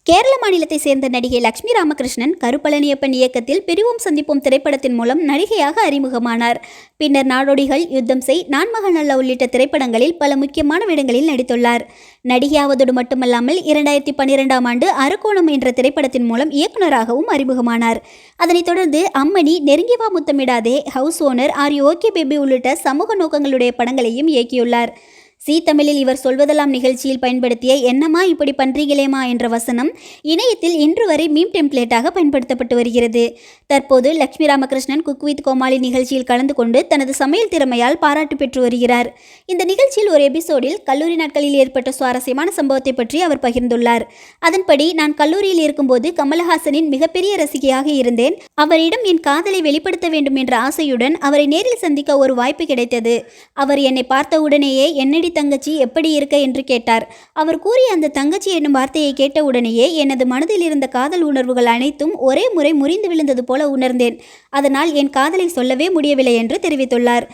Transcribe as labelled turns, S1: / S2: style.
S1: கேரள மாநிலத்தை சேர்ந்த நடிகை லட்சுமி ராமகிருஷ்ணன் கருப்பழனியப்பன் இயக்கத்தில் பிரிவோம் சந்திப்போம் திரைப்படத்தின் மூலம் நடிகையாக அறிமுகமானார். பின்னர் நாடோடிகள், யுத்தம் செய், நான்மகன் அல்ல உள்ளிட்ட திரைப்படங்களில் பல முக்கியமான வேடங்களில் நடித்துள்ளார். நடிகையாவதோடு மட்டுமல்லாமல் 2012ஆம் ஆண்டு அரக்கோணம் என்ற திரைப்படத்தின் மூலம் இயக்குநராகவும் அறிமுகமானார். அதனைத் தொடர்ந்து அம்மணி, நெருங்கி வா முத்தமிடாதே, house owner, are you okay baby உள்ளிட்ட சமூக நோக்கங்களுடைய படங்களையும் இயக்கியுள்ளார். ஜீ தமிழில் இவர் சொல்வதெல்லாம் நிகழ்ச்சியில் பயன்படுத்திய என்னம்மா இப்படி பண்றீங்களேமா என்ற வசனம் இணையத்தில் இன்று வரை மீம் டெம்ப்ளேட்டாக பயன்படுத்தப்பட்டு வருகிறது. தற்போது லட்சுமி ராமகிருஷ்ணன் குக் வித் கோமாளி நிகழ்ச்சியில் கலந்து கொண்டு தனது சமையல் திறமையால் பாராட்டு பெற்று வருகிறார். இந்த நிகழ்ச்சியில் ஒரு எபிசோடில் கல்லூரி நாட்களில் ஏற்பட்ட சுவாரஸ்யமான சம்பவத்தை பற்றி அவர் பகிர்ந்துள்ளார். அதன்படி, நான் கல்லூரியில் இருக்கும்போது கமலஹாசனின் மிகப்பெரிய ரசிகையாக இருந்தேன். அவரிடம் என் காதலை வெளிப்படுத்த வேண்டும் என்ற ஆசையுடன் அவரை நேரில் சந்திக்க ஒரு வாய்ப்பு கிடைத்தது. அவர் என்னை பார்த்த உடனேயே என்னடி தங்கச்சி எப்படி இருக்க என்று கேட்டார். அவர் கூறிய அந்த தங்கச்சி என்னும் வார்த்தையை கேட்ட உடனேயே எனது மனதில் இருந்த காதல் உணர்வுகள் அனைத்தும் ஒரே முறை முறிந்து விழுந்தது போல உணர்ந்தேன். அதனால் என் காதலை சொல்லவே முடியவில்லை என்று தெரிவித்துள்ளார்.